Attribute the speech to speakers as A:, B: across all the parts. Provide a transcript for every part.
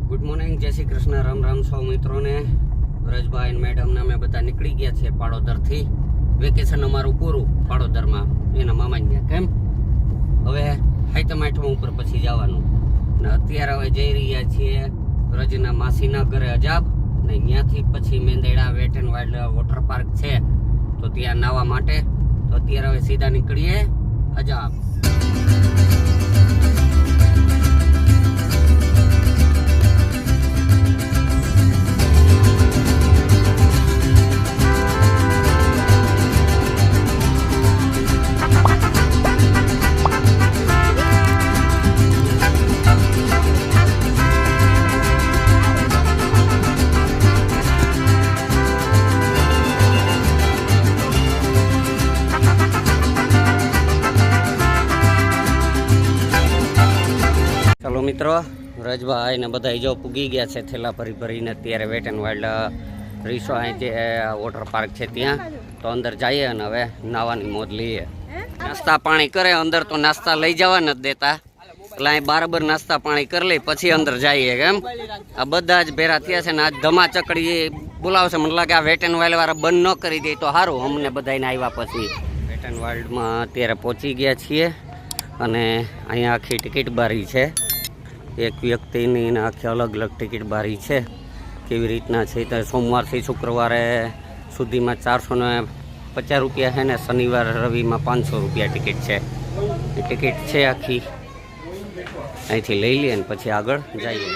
A: Good morning, જય શ્રી કૃષ્ણ, રામ રામ સૌ મિત્રોને. વ્રજભાઈ મેડમને અમે બધા નીકળી ગયા છીએ પાડોદરથી. વેકેશન અમારું પૂરું પાડોદરમાં એના મામાને ત્યાં. કેમ હવે હાઈતમ આઠમા ઉપર પછી જવાનું ને અત્યારે હવે જઈ રહ્યા છીએ વ્રજના માસીના ઘરે અજાબ ને ત્યાંથી પછી Mendarda wet and wild water park છે તો ત્યાં નાહવા માટે. તો અત્યારે હવે સીધા નીકળીએ અજાબ. ચાલો મિત્રો, વ્રજભાઈ ને બધા જો પૂગી ગયા છે થેલા ભરીને. અત્યારે વેટ એન્ડ વાઇલ્ડ રીસો અહીંથી વોટર પાર્ક છે ત્યાં. તો અંદર જઈએ અને હવે નાવાની મોજ લઈએ. નાસ્તા પાણી કરે અંદર, તો નાસ્તા લઈ જવા નથી દેતા એટલે અહીં બરાબર નાસ્તા પાણી કરી લઈ પછી અંદર જઈએ. કેમ આ બધા જ ભેરા થયા છે ને આજ ધમા ચકડી બોલાવશે. મને લાગે આ વેટ એન્ડ વાઇલ્ડ વાળા બંધ ન કરી દે તો સારું. અમને બધાને આવ્યા પછી વેટ એન્ડ વાઇલ્ડમાં અત્યારે પહોંચી ગયા છીએ અને અહીંયા આખી ટિકિટ બારી છે. એક વ્યક્તિની આખી અલગ અલગ ટિકિટ બારી છે. કેવી રીતના છે તો સોમવારથી શુક્રવારે સુધીમાં 450 રૂપિયા છે ને શનિવાર રવિમાં 500 રૂપિયા ટિકિટ છે. એ ટિકિટ છે આખી. અહીંથી લઈ લઈએ ને પછી આગળ જઈએ.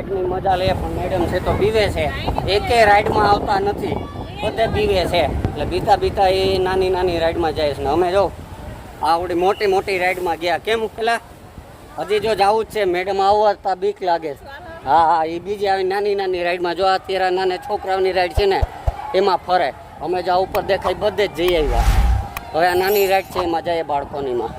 A: રાઈડની મજા લે, પણ મેડમ છે તો બીવે છે, એકે રાઈડમાં આવતા નથી, બધે બીવે છે. એટલે બીતા બીતા એ નાની નાની રાઈડમાં જાય છે ને અમે જો આવડી મોટી મોટી રાઈડમાં ગયા. કેમ પેલા હજી જો જવું જ છે, મેડમ આવતા બીક લાગે છે. હા હા, એ બીજી આવી નાની નાની રાઈડમાં જો અત્યારે નાના છોકરાઓની રાઈડ છે ને એમાં ફરે. અમે જો ઉપર દેખાય બધે જ જઈ આવ્યા. હવે આ નાની રાઈડ છે એમાં જઈએ બાળકોનીમાં.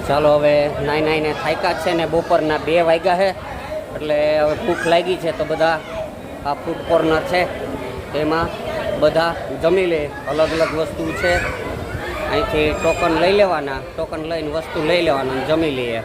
A: ચાલો હવે નાઈને થાક્યા છે ને બપોરના 2 વાગ્યા છે, એટલે હવે ભૂખ લાગી છે તો બધા આ ફૂડ કોર્નર છે તેમાં બધા જમી લે. અલગ અલગ વસ્તુ છે, અહીંથી ટોકન લઈ લેવાના, ટોકન લઈને વસ્તુ લઈ લેવાના અને જમી લઈએ.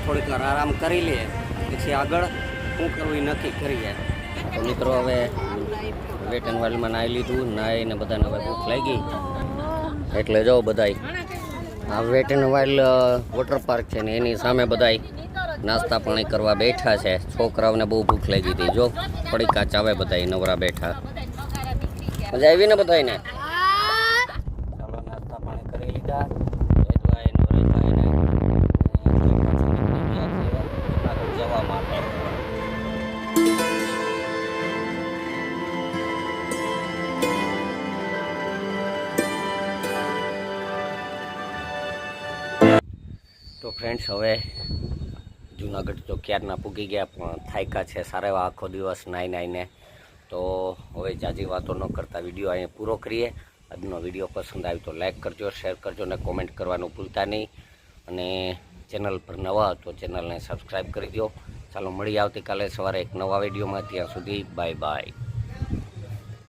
A: થોડીક વાર આરામ કરી લઈએ, પછી આગળ શું કરવું એ નક્કી કરીએ. તો મિત્રો હવે વેટ એન્ડ વાઇલ્ડમાં નાહી લીધું, નાહીને બધાને હવે ભૂખ લાગી, એટલે જો બધાય આ Wet and wild water park છે ને એની સામે બધાય નાસ્તા પાણી કરવા બેઠા છે. છોકરાઓને બહુ ભૂખ લાગી હતી, જો પડીકા ચાવે બધાય નવરા બેઠા. મજા આવી ને બધાને? ચાલો નાસ્તા પાણી કરી લીધા. જવા માટે તો ફ્રેન્ડ્સ હવે જુનાગઢ તો ક્યારના પૂગી ગયા, પણ થાક્યા છે સારા એવા આખો દિવસ નાઈને. તો હવે જાજી વાતો ન કરતા વિડીયો અહીંયા પૂરો કરીએ. આજનો વિડીયો પસંદ આવ્યો તો લાઈક કરજો, શેર કરજો અને કોમેન્ટ કરવાનું ભૂલતા નહીં. અને ચેનલ પર નવા તો ચેનલને સબસ્ક્રાઈબ કરી દો. ચાલો મળીએ આવતીકાલે સવારે એક નવા વિડીયોમાં. ત્યાં સુધી બાય બાય.